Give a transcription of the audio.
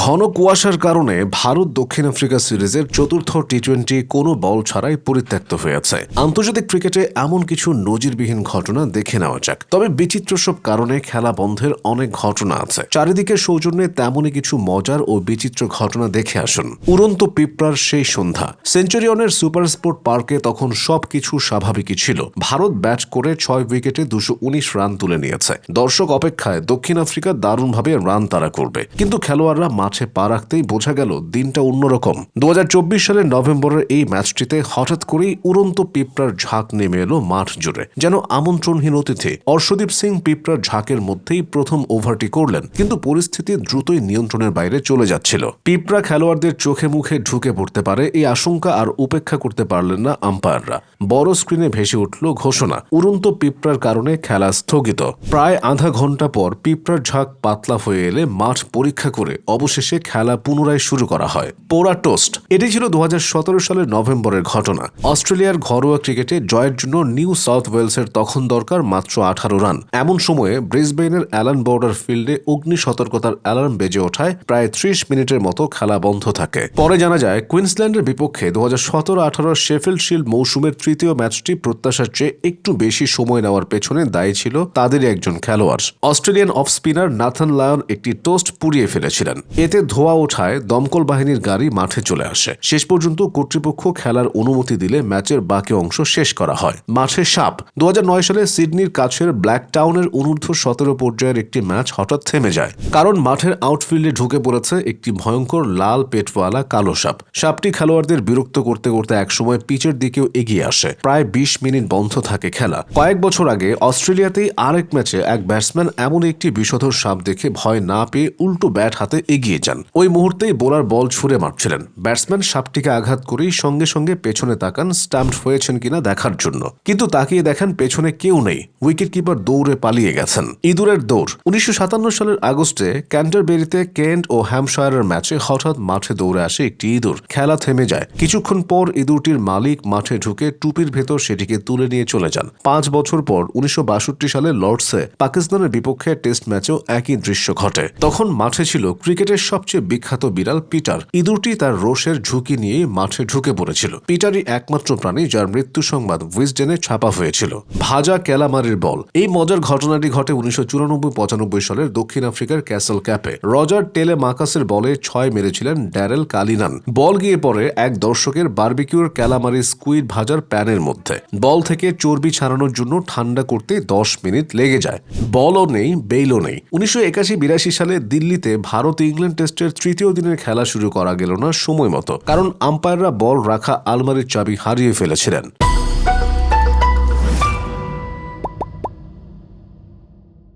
ঘন কুয়াশার কারণে ভারত দক্ষিণ আফ্রিকা সিরিজের চতুর্থ টি-20 কোনো বল ছাড়াই পরিত্যক্ত হয়েছে। আন্তর্জাতিক ক্রিকেটে এমন কিছু নজিরবিহীন ঘটনা দেখে নেওয়া যাক। তবে বিচিত্র সব কারণে খেলা বন্ধের অনেক ঘটনা আছে। চারিদিকে সৌজন্যে তেমনই কিছু মজার ও বিচিত্র ঘটনা দেখে আসুন। উড়ন্ত পিঁপড়ার সেই সন্ধ্যা। সেঞ্চুরিয়নের সুপার স্পোর্ট পার্কে তখন সবকিছু স্বাভাবিকই ছিল। ভারত ব্যাট করে 6 উইকেটে 219 রান তুলে নিয়েছে। দর্শক অপেক্ষায় দক্ষিণ আফ্রিকা দারুণভাবে রান তাড়া করবে, কিন্তু খেলোয়াড়রা মাঠে পা রাখতেই বোঝা গেল দিনটা অন্যরকম। 2024 সালের নভেম্বরের এই ম্যাচটিতে হঠাৎ করেই উড়ন্ত পিঁপড়ার ঝাঁক নেমে এলো মাঠ জুড়ে, যেন আমন্ত্রণহীন অতিথি। অর্শদীপ সিং পিঁপড়ার ঝাঁকের মধ্যেই প্রথম ওভারটি করলেন, কিন্তু পরিস্থিতি দ্রুতই নিয়ন্ত্রণের বাইরে চলে যাচ্ছিল। পিঁপড়া খেলোয়াড়দের চোখে মুখে ঢুকে পড়তে পারে এই আশঙ্কা আর উপেক্ষা করতে পারলেন না আম্পায়াররা। বড় স্ক্রিনে ভেসে উঠল ঘোষণা, উড়ন্ত পিঁপড়ার কারণে খেলা স্থগিত। প্রায় আধা ঘন্টা পর পিঁপড়ার ঝাঁক পাতলা হয়ে এলে মাঠ পরীক্ষা করে অবশেষে খেলা পুনরায় শুরু করা হয়। পোড়া টোস্ট। এটি ছিল 2017 সালের নভেম্বরের ঘটনা। অস্ট্রেলিয়ার ঘরোয়া ক্রিকেটে জয়ের জন্য নিউ সাউথ ওয়েলসের তখন দরকার মাত্র 18 রান। এমন সময়ে ব্রিসবেনের অ্যালান বর্ডার ফিল্ডে অগ্নি সতর্কতার অ্যালার্ম বেজে ওঠায় প্রায় 30 মিনিটের মতো খেলা বন্ধ থাকে। পরে জানা যায় কুইন্সল্যান্ডের বিপক্ষে 2017-18 শেফিল্ড শিল্ড মৌসুমের তৃতীয় ম্যাচটি প্রত্যাশার চেয়ে একটু বেশি সময় নেওয়ার পেছনে দায়ী ছিল তাদেরই একজন খেলোয়াড়। Australian off spinner Nathan Lyon একটি টোস্ট পুড়িয়ে ফেলেছিলেন। এতে ধোঁয়া ওঠায় দমকল বাহিনীর গাড়ি মাঠে চলে আসে। শেষ পর্যন্ত কর্তৃপক্ষ খেলার অনুমতি দিলে ম্যাচের বাকি অংশ শেষ করা হয়। মাঠে সাপ। 2009 সালে সিডনির কাছের ব্ল্যাক টাউনের অনূর্ধ্ব-17 পর্যায়ের একটি ম্যাচ হঠাৎ থেমে যায়, কারণ মাঠের আউটফিল্ডে ঢুকে পড়েছে একটি ভয়ঙ্কর লাল পেটওয়ালা কালো সাপ। সাপটি খেলোয়াড়দের বিরক্ত করতে করতে একসময় পিচের দিকেও এগিয়ে আসে। প্রায় 20 মিনিট বন্ধ থাকে খেলা। কয়েক বছর আগে অস্ট্রেলিয়াতেই আরেক ম্যাচে এক ব্যাটসম্যান এমন একটি বিষধর সাপ দেখে ভয় না পেয়ে উল্টো ব্যাট হাতে এগিয়ে যান। ওই মুহূর্তেই বোলার বল ছুড়ে মারছিলেন। ব্যাটসম্যান সাপটিকে আঘাত করেই সঙ্গে সঙ্গে পেছনে তাকান স্টাম্পড হয়েছেন কিনা দেখার জন্য, কিন্তু তাকিয়ে দেখেন পেছনে কেউ নেই। উইকেট কিপার দৌড়ে পালিয়ে গেছেন। ইঁদুরের দৌড়। 1957 সালের আগস্টে ক্যান্টারবেরিতে কেন্ট ও হ্যাম্পশায়ারের ম্যাচে হঠাৎ মাঠে দৌড়ে আসে একটি ইঁদুর। খেলা থেমে যায়। কিছুক্ষণ পর ইঁদুরটির মালিক মাঠে ঢুকে টুপির ভেতর সেটিকে তুলে নিয়ে চলে যান। 5 বছর পর 1962 সালে লর্ডসে পাকিস্তানের বিপক্ষে টেস্ট ম্যাচেও একই দৃশ্য ঘটে। তখন মাঠে ছিল ক্রিকেটের সবচেয়ে বিখ্যাত বিড়াল পিটার। ইঁদুরটি তার রোষের ঝুঁকি নিয়ে মাঠে ঢুকে পড়েছিল। পিটারই একমাত্র প্রাণী যার মৃত্যু সংবাদ উইজডেনে ছাপা হয়েছিল। ভাজা ক্যালামারির বল। এই মজার ঘটনাটি ঘটে 1994-95 সালের দক্ষিণ আফ্রিকার ক্যাসেল ক্যাপে। রজার টেলেমাকাসের বলে 6 মেরেছিলেন ড্যারেল কালিনান। বল গিয়ে পড়ে এক দর্শকের বারবিকিউর ক্যালামারি স্কুইড ভাজার প্যানের মধ্যে। বল থেকে চর্বি ছাড়ানোর জন্য ঠান্ডা করতে 10 মিনিট লেগে যায়। বলও নেই, বেইলও নেই। 1981-82 সালে দিল্লিতে ভারত ইংল্যান্ড টেস্টের তৃতীয় দিনের খেলা শুরু করা গেল না সময় মতো, কারণ আম্পায়াররা বল রাখা আলমারির চাবি হারিয়ে ফেলেছিলেন।